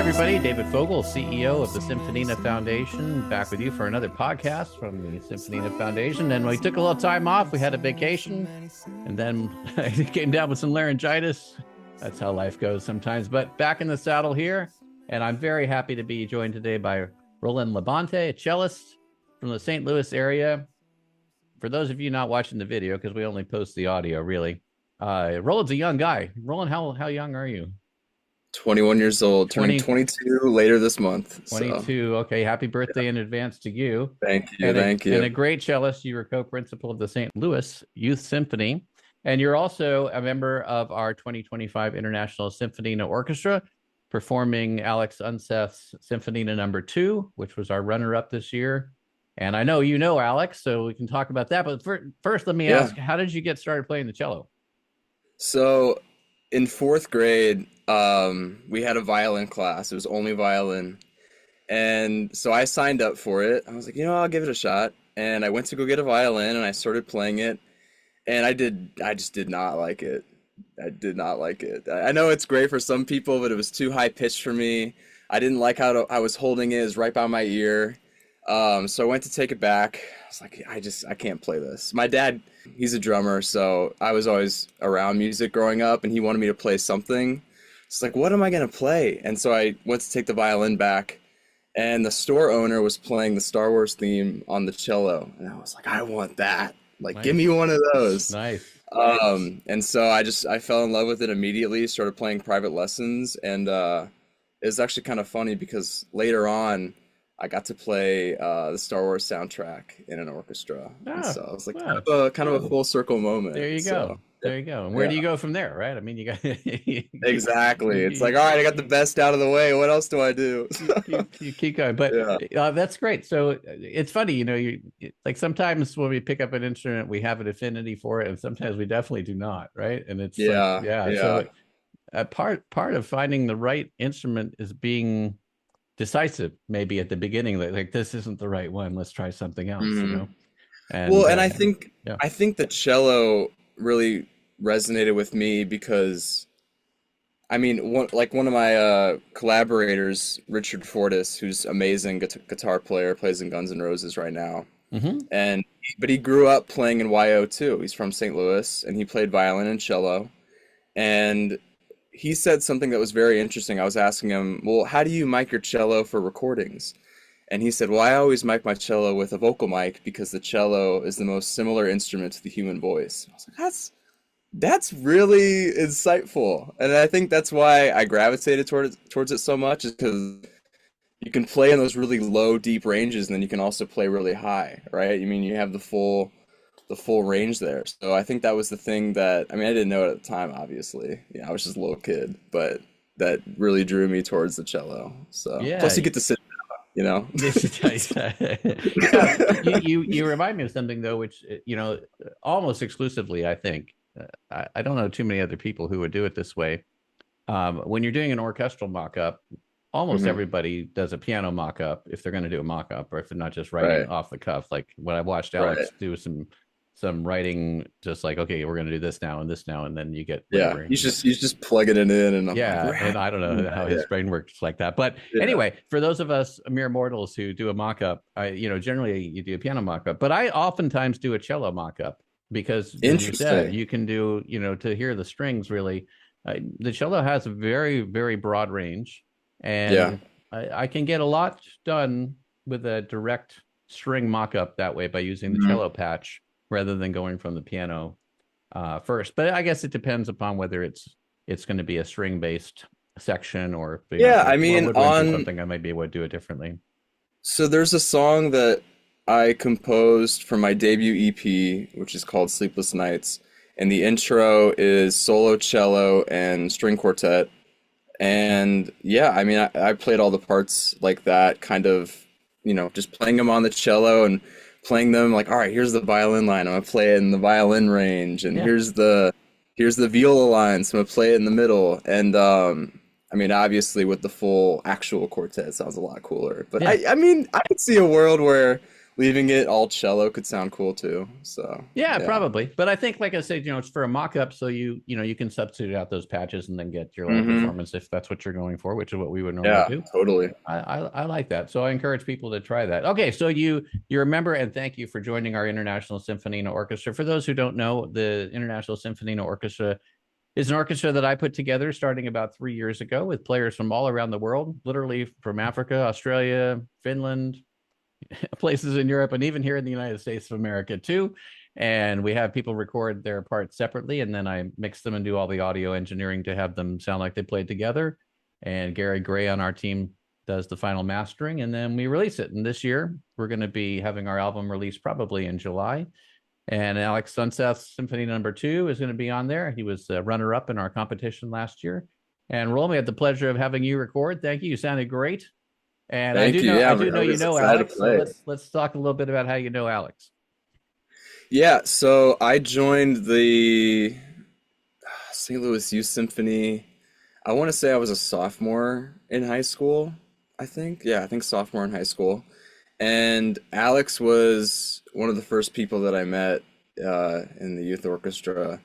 everybody. David Fogel, CEO of the Symphonina Foundation, back with you for another podcast from the Symphonina Foundation. And we took a little time off. We had a vacation, and then I came down with some laryngitis. That's how life goes sometimes. But back in the saddle here, and I'm very happy to be joined today by Roland LaBonte, a cellist from the St. Louis area. For those of you not watching the video, because we only post the audio, really, Roland's a young guy. Roland, how young are you? 21 years old, turning 22 later this month. 22. So. Okay. Happy birthday in advance to you. Thank you. Thank you. And a great cellist. You were co-principal of the St. Louis Youth Symphony. And you're also a member of our 2025 International Symphonina Orchestra, performing Alex Unseth's Symphonina No. 2, which was our runner-up this year. And I know you know Alex, so we can talk about that. But first, let me ask, how did you get started playing the cello? So in fourth grade, we had a violin class. It was only violin. And so I signed up for it. I was like, I'll give it a shot. And I went to go get a violin and I started playing it. And I just did not like it. I did not like it. I know it's great for some people, but it was too high pitched for me. I didn't like how I was holding it. It was right by my ear. So I went to take it back. I was like, I can't play this. My dad, he's a drummer, so I was always around music growing up, and he wanted me to play something. It's like, what am I going to play? And so I went to take the violin back, and the store owner was playing the Star Wars theme on the cello. And I was like, I want that. Like, nice. Give me one of those. Nice. And so I fell in love with it immediately, started playing private lessons. And it was actually kind of funny because later on, I got to play the Star Wars soundtrack in an orchestra. And so it was like kind of a full circle moment. There you go. There you go. And where do you go from there, right? I mean, you got exactly. It's like, all right, I got the best out of the way. What else do I do? you keep going, but that's great. So it's funny, you like sometimes when we pick up an instrument, we have an affinity for it, and sometimes we definitely do not, right? And it's So part of finding the right instrument is being decisive, maybe at the beginning, like this isn't the right one. Let's try something else. And I think the cello really resonated with me because, I mean, one of my collaborators, Richard Fortis, who's amazing guitar player, plays in Guns N' Roses right now. But he grew up playing in YO too. He's from St. Louis, and he played violin and cello. And he said something that was very interesting. I was asking him, well, how do you mic your cello for recordings? And he said, well, I always mic my cello with a vocal mic because the cello is the most similar instrument to the human voice. I was like, that's really insightful. And I think that's why I gravitated towards it so much, is because you can play in those really low, deep ranges, and then you can also play really high, right? I mean, you have the full range there. So I think that was the thing that, I mean, I didn't know it at the time, obviously. I was just a little kid, but that really drew me towards the cello. So plus you get to sit down, you remind me of something though, which, almost exclusively, I think, I don't know too many other people who would do it this way. When you're doing an orchestral mock-up, almost everybody does a piano mock-up if they're going to do a mock-up, or if they're not just writing off the cuff. Like when I watched Alex do some writing, just like, okay, we're going to do this now, and then you get he's just plugging it in, and and I don't know how his brain works like that, but anyway, for those of us mere mortals who do a mock-up, generally you do a piano mock-up, but I oftentimes do a cello mock-up because, as you said, you can do, to hear the strings really. The cello has a very, very broad range, and I can get a lot done with a direct string mock-up that way by using the cello patch rather than going from the piano first. But I guess it depends upon whether it's going to be a string-based section, or something I might be able to do it differently. So there's a song that I composed for my debut EP, which is called Sleepless Nights, and the intro is solo cello and string quartet. And I played all the parts like that, kind of, just playing them on the cello and playing them like, all right, here's the violin line, I'm gonna play it in the violin range, and here's the viola line, so I'm gonna play it in the middle. And obviously with the full actual quartet, it sounds a lot cooler. But I could see a world where leaving it all cello could sound cool too. So Yeah, yeah. probably. But I think, like I said, it's for a mock-up, so you can substitute out those patches and then get your live Hmm. performance if that's what you're going for, which is what we would normally Yeah, do. totally. I like that. So I encourage people to try that. Okay, so you're a member, and thank you for joining our International Symphonina Orchestra. For those who don't know, the International Symphonina Orchestra is an orchestra that I put together starting about 3 years ago with players from all around the world, literally from Africa, Australia, Finland, places in Europe, and even here in the United States of America too. And we have people record their parts separately, and then I mix them and do all the audio engineering to have them sound like they played together. And Gary Gray on our team does the final mastering, and then we release it. And this year, we're going to be having our album released probably in July. And Alex Sunseth's Symphony #2 is going to be on there. He was a runner-up in our competition last year. And Roland, we had the pleasure of having you record. Thank you. You sounded great. And Thank you. Yeah, I I'm, do know I'm you just know excited to Alex. So play. let's talk a little bit about how you know Alex. Yeah, so I joined the St. Louis Youth Symphony. I want to say I was a sophomore in high school, I think. Yeah, I think sophomore in high school. And Alex was one of the first people that I met in the youth orchestra.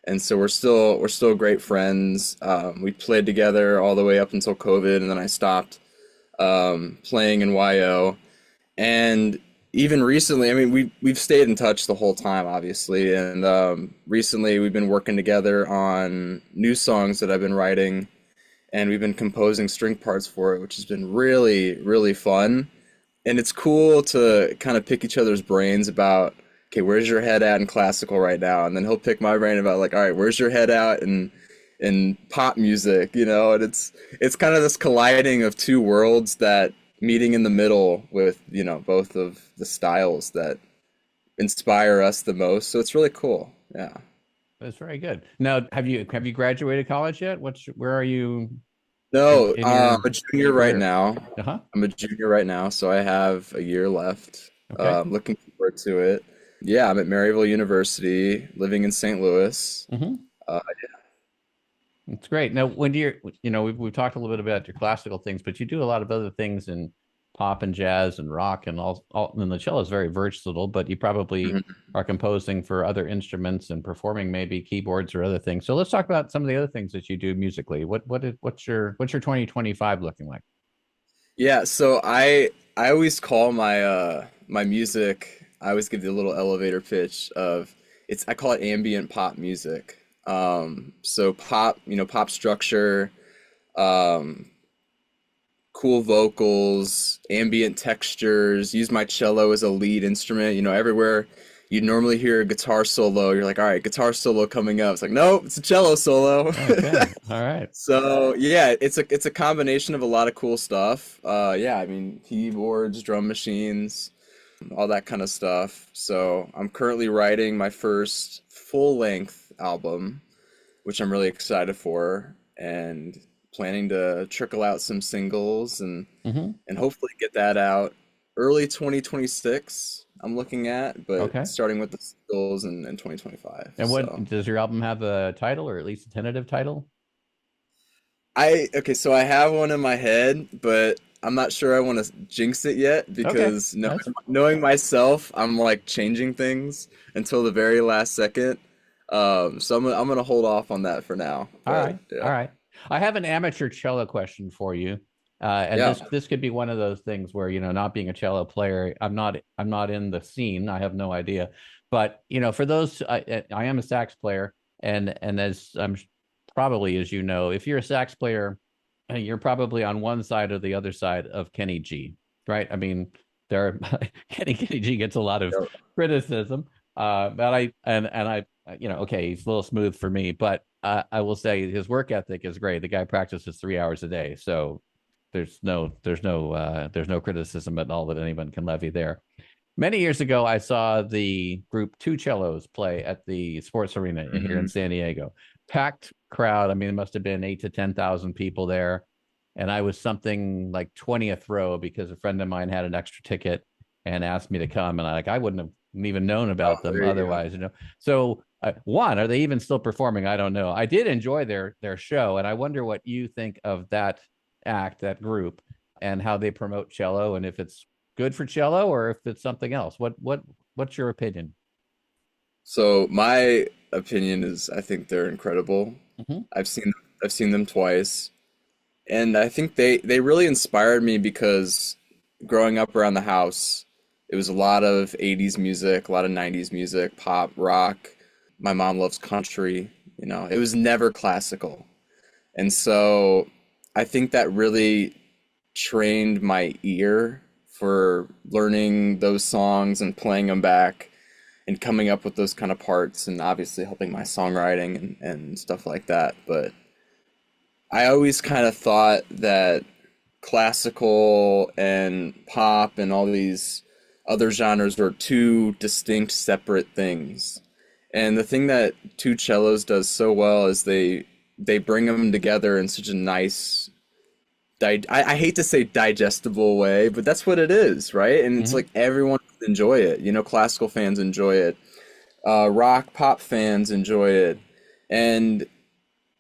And so we're still great friends. We played together all the way up until COVID, and then I stopped playing in YO. And even recently, I mean, we've stayed in touch the whole time, obviously. And recently, we've been working together on new songs that I've been writing, and we've been composing string parts for it, which has been really, really fun. And it's cool to kind of pick each other's brains about, okay, where's your head at in classical right now? And then he'll pick my brain about like, all right, where's your head at in pop music, And it's kind of this colliding of two worlds that meeting in the middle with, both of the styles that inspire us the most. So it's really cool. Yeah. That's very good. Now, have you graduated college yet? Where are you No, in I'm your a junior right career? now. Uh-huh. I'm a junior right now, so I have a year left. Okay. Looking forward to it. Yeah, I'm at Maryville University, living in St. Louis. Mm-hmm. Uh, It's great. Now, when do we've talked a little bit about your classical things, but you do a lot of other things in pop and jazz and rock and and the cello is very versatile, but you probably mhm. are composing for other instruments and performing maybe keyboards or other things. So let's talk about some of the other things that you do musically. What's your 2025 looking like? Yeah, so I always call my music, I always give the little elevator pitch of I call it ambient pop music. So pop, pop structure, um, cool vocals, ambient textures, use my cello as a lead instrument. Everywhere you normally hear a guitar solo, you're like, all right, guitar solo coming up. It's like, nope, it's a cello solo. Okay. All right. So yeah, it's a combination of a lot of cool stuff. Yeah, I mean keyboards, drum machines, all that kind of stuff. So I'm currently writing my first full-length album, which I'm really excited for, and planning to trickle out some singles Mm-hmm. and hopefully get that out early 2026. I'm looking at, but Okay. starting with the singles in 2025. And what So. does your album have a title or at least a tentative title? Okay, so I have one in my head, but I'm not sure I want to jinx it yet Okay. because That's knowing myself, I'm like changing things until the very last second. So I'm gonna hold off on that for now. all But right. yeah, All right. I have an amateur cello question for you. And yeah. this could be one of those things where, not being a cello player, I'm not in the scene. I have no idea. But, for those I am a sax player, and as I'm probably as you know, if you're a sax player, you're probably on one side or the other side of Kenny G, right? I mean, Kenny G gets a lot of Yep. criticism. But I okay, he's a little smooth for me, but I will say his work ethic is great. The guy practices 3 hours a day, so there's no criticism at all that anyone can levy there. Many years ago, I saw the group Two Cellos play at the sports arena here in Mhm. San Diego. Packed crowd. I mean, it must have been 8 to 10,000 people there, and I was something like 20th row because a friend of mine had an extra ticket and asked me to come, and I wouldn't have even known Oh, about them there you go. otherwise. So one, are they even still performing? I don't know. I did enjoy their show, and I wonder what you think of that act, that group, and how they promote cello, and if it's good for cello or if it's something else. What's your opinion? So my opinion is I think they're incredible. Hmm. I've seen I've seen them twice, and I think they really inspired me because growing up around the house, it was a lot of 80s music, a lot of 90s music, pop, rock. My mom loves country, you know. It was never classical. And so I think that really trained my ear for learning those songs and playing them back and coming up with those kind of parts and obviously helping my songwriting and stuff like that. But I always kind of thought that classical and pop and all these other genres were two distinct, separate things. And the thing that Two Cellos does so well is they bring them together in such a nice, I hate to say digestible way, but that's what it is, right? And it's Hmm. like everyone enjoy it. You know, classical fans enjoy it, rock, pop fans enjoy it, and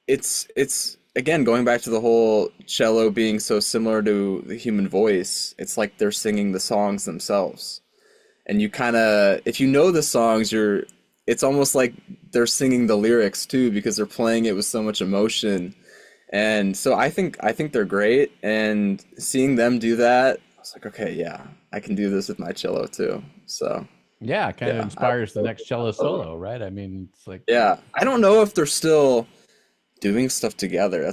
it's again going back to the whole cello being so similar to the human voice. It's like they're singing the songs themselves, and you kind of, if you know the songs, it's almost like they're singing the lyrics too because they're playing it with so much emotion. And so I think they're great, and seeing them do that, I was like, okay, yeah, I can do this with my cello too. So Yeah, it kind of yeah, inspires the next cello solo, right? I mean, it's like, yeah. I don't know if they're still doing stuff together.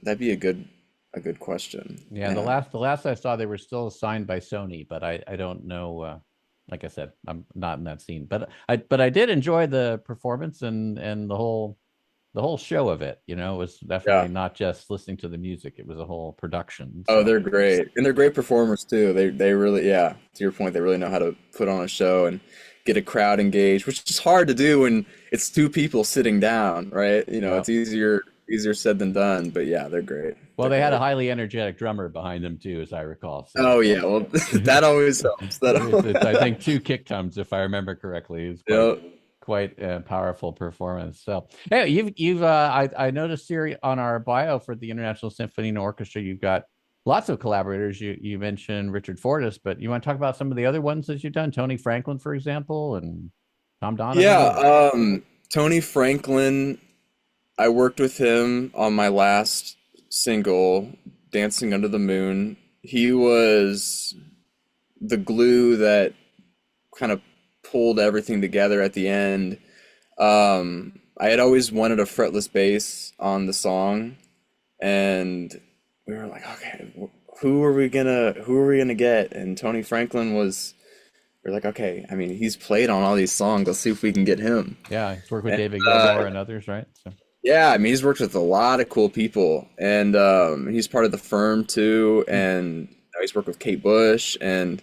That'd be a good question. yeah, Yeah. the last I saw, they were still signed by Sony, but I don't know. Like I said, I'm not in that scene, but I did enjoy the performance and the whole show of it. You know, it was definitely Yeah. not just listening to the music; it was a whole production. Oh, So they're great. And they're great performers too. They really, yeah, to your point, they really know how to put on a show and get a crowd engaged, which is hard to do when it's two people sitting down, right? You know, yeah. it's easier said than done, but yeah, they're great. Well, They're they had a great. highly energetic drummer behind them too, as I recall. So Oh yeah, well that always helps. That it's I think two kick tums, if I remember correctly. It's yeah. quite a powerful performance. So, hey, you've I noticed here on our bio for the International Symphony Orchestra, you've got lots of collaborators. You mentioned Richard Fortus, but you want to talk about some of the other ones that you've done? Tony Franklin, for example, and Tom Donovan. Yeah, Tony Franklin, I worked with him on my last single, Dancing Under the Moon. He was the glue that kind of pulled everything together at the end. I had always wanted a fretless bass on the song, and we were like, okay, who are we gonna get? And Tony Franklin was, we're like, okay, I mean, he's played on all these songs. Let's see if we can get him. Yeah, he's worked with And, David Gilmour and others, right? So, yeah, I mean, he's worked with a lot of cool people, and he's part of the firm too, and he's worked with Kate Bush, and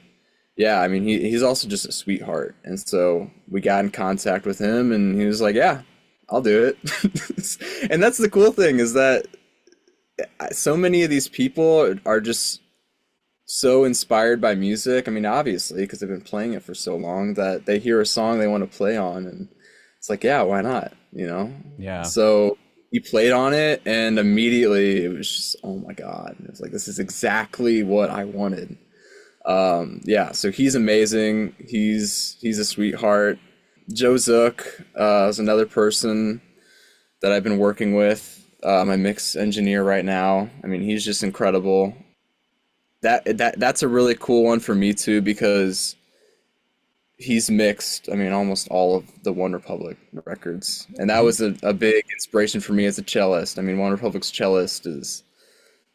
yeah, I mean, he's also just a sweetheart, and so we got in contact with him, and he was like, "Yeah, I'll do it." And that's the cool thing is that so many of these people are just so inspired by music. I mean, obviously, because they've been playing it for so long that they hear a song they want to play on, and it's like, yeah, why not? You know? yeah. So he played on it, and immediately it was just, oh my God. It was like, this is exactly what I wanted. Yeah, so he's amazing. He's a sweetheart. Joe Zook is another person that I've been working with. My mix engineer right now. I mean, he's just incredible. That's a really cool one for me too because he's mixed, I mean, almost all of the One Republic records. And that Mhm. was a big inspiration for me as a cellist. I mean, One Republic's cellist is,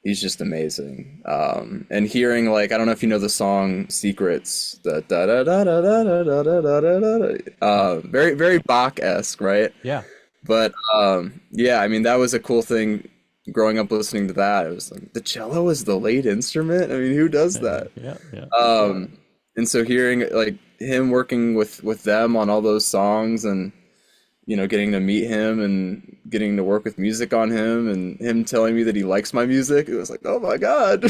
he's just amazing. And hearing, like, I don't know if you know the song Secrets, the da da da da da da da da da da da, very, very Bach-esque, right? Yeah. But yeah, I mean, that was a cool thing growing up listening to that. It was like, the cello is the lead instrument? I mean, who does that? Yeah. Yeah. And so hearing like him working with them on all those songs and getting to meet him and getting to work with music on him and him telling me that he likes my music, it was like, oh my God.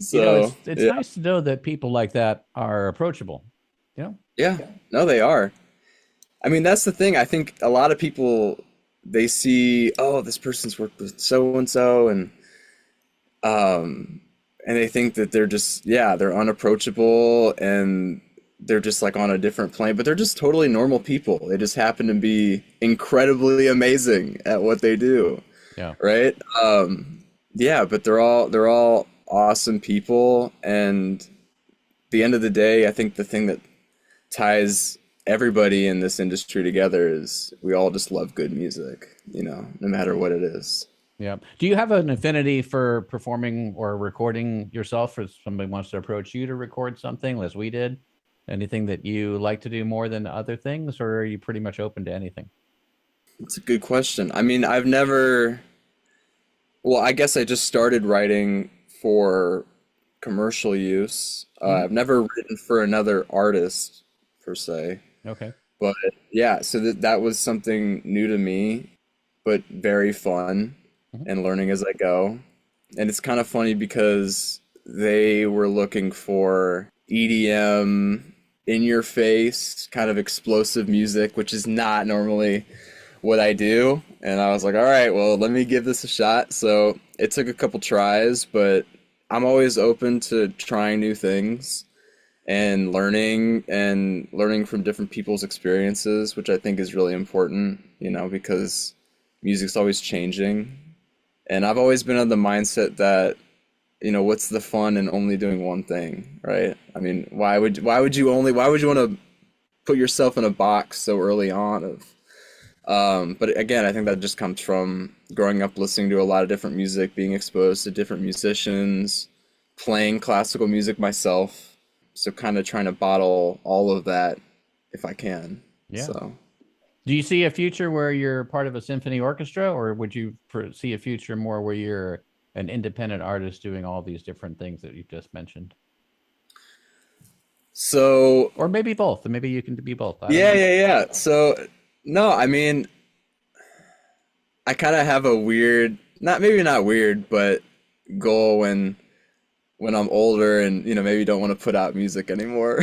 So It's yeah, nice to know that people like that are approachable. You know? yeah, no, they are. I mean, that's the thing. I think a lot of people, they see, oh, this person's worked with so and so, and and they think that they're just, yeah, they're unapproachable and they're just like on a different plane, but they're just totally normal people. They just happen to be incredibly amazing at what they do. Yeah. Right. Yeah, but they're all awesome people. And at the end of the day, I think the thing that ties everybody in this industry together is we all just love good music, no matter what it is. Yeah. Do you have an affinity for performing or recording yourself, if somebody wants to approach you to record something as we did? Anything that you like to do more than other things, or are you pretty much open to anything? It's a good question. I mean, well, I guess I just started writing for commercial use. I've never written for another artist per se, Okay. but yeah, so that was something new to me, but very fun and learning as I go. And it's kind of funny because they were looking for EDM, in your face, kind of explosive music, which is not normally what I do. And I was like, all right, well, let me give this a shot. So it took a couple tries, but I'm always open to trying new things and learning from different people's experiences, which I think is really important, because music's always changing. And I've always been of the mindset that, what's the fun in only doing one thing, right? I mean, why would you want to put yourself in a box so early on but again, I think that just comes from growing up listening to a lot of different music, being exposed to different musicians, playing classical music myself. So kind of trying to bottle all of that if I can. Yeah. So do you see a future where you're part of a symphony orchestra, or would you see a future more where you're an independent artist doing all these different things that you just mentioned? So, or maybe both. Maybe you can be both. Yeah. So, no, I mean, I kind of have a weird, not weird, but goal when I'm older and, maybe don't want to put out music anymore.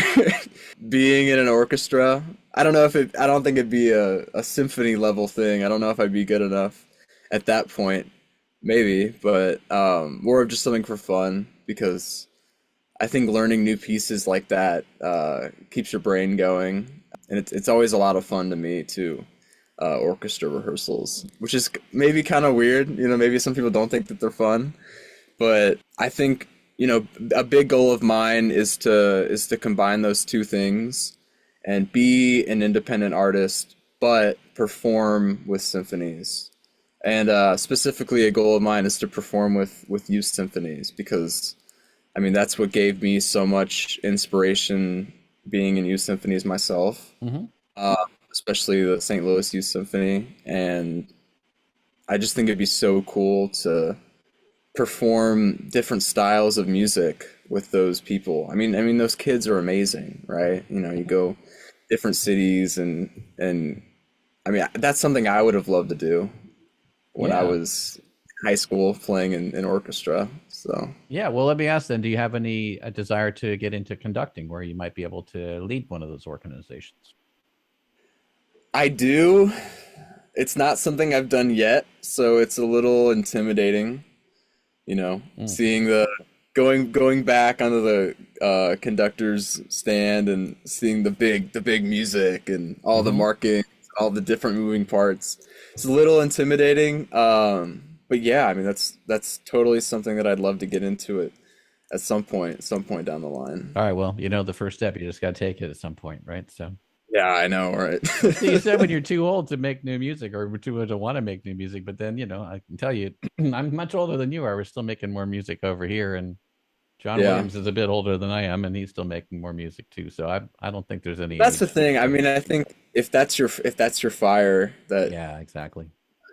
Being in an orchestra, I don't think it'd be a symphony level thing. I don't know if I'd be good enough at that point. Maybe, but more of just something for fun, because I think learning new pieces like that keeps your brain going, and it's always a lot of fun to me too. Orchestra rehearsals, which is maybe kind of weird, maybe some people don't think that they're fun, but I think a big goal of mine is to combine those two things and be an independent artist, but perform with symphonies. And specifically, a goal of mine is to perform with youth symphonies, because, I mean, that's what gave me so much inspiration being in youth symphonies myself, especially the St. Louis Youth Symphony. And I just think it'd be so cool to perform different styles of music with those people. I mean, those kids are amazing, right? You go different cities, and I mean, that's something I would have loved to do when I was in high school, playing in orchestra. So yeah, well, let me ask then, do you have a desire to get into conducting, where you might be able to lead one of those organizations? I do. It's not something I've done yet, so it's a little intimidating, seeing going back onto the conductor's stand and seeing the big music and all the marking, all the different moving parts. It's a little intimidating, but yeah, I mean, that's totally something that I'd love to get into it at some point down the line. All right, well, the first step, you just got to take it at some point, right? So yeah, I know, right? So you said when you're too old to make new music, or too old to want to make new music, but then I can tell you, I'm much older than you are. We're still making more music over here, and John Williams is a bit older than I am, and he's still making more music too. So I don't think there's any. That's the thing. I mean, I think if that's your fire, that yeah, exactly.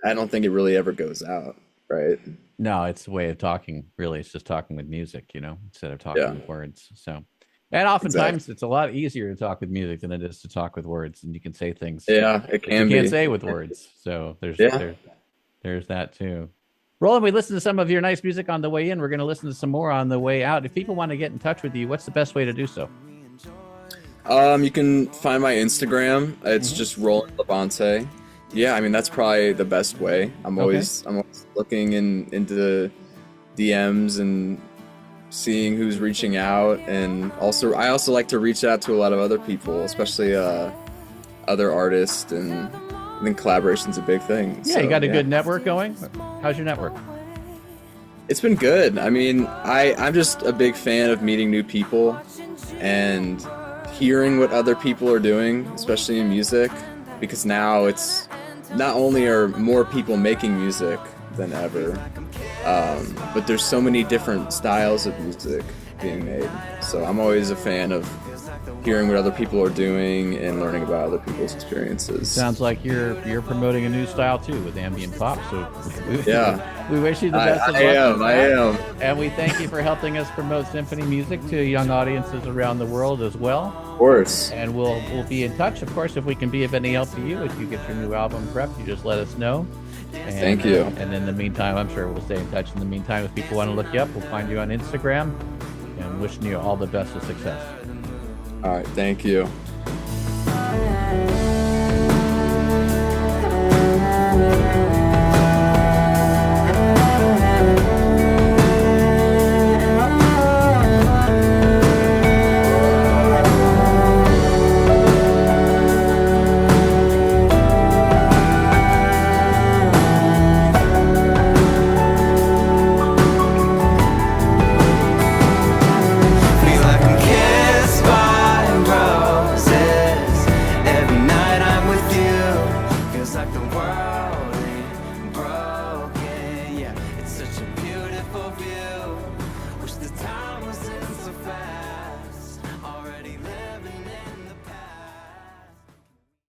I don't think it really ever goes out, right? No, it's a way of talking. Really, it's just talking with music, instead of talking with words. So, and oftentimes it's a lot easier to talk with music than it is to talk with words, and you can say things. Yeah, it can you can't say with words. So there's that too. Roland, we listened to some of your nice music on the way in. We're going to listen to some more on the way out. If people want to get in touch with you, what's the best way to do so? You can find my Instagram. It's just Roland LaBonte. Yeah, I mean, that's probably the best way. I'm always looking into DMs and seeing who's reaching out, and I also like to reach out to a lot of other people, especially other artists, and I think collaboration's a big thing. Yeah, so, you got a good network going? How's your network? It's been good. I mean, I'm just a big fan of meeting new people and hearing what other people are doing, especially in music, because now it's not only are more people making music than ever, but there's so many different styles of music being made. So I'm always a fan of hearing what other people are doing and learning about other people's experiences. Sounds like you're promoting a new style too with ambient pop. So we wish you the best of luck. I am. And we thank you for helping us promote symphony music to young audiences around the world as well. Of course. And we'll be in touch. Of course, if we can be of any help to you, if you get your new album prepped, you just let us know. And, thank you. And in the meantime, I'm sure we'll stay in touch. In the meantime, if people want to look you up, we'll find you on Instagram. And wishing you all the best of success. All right, thank you. Thank you.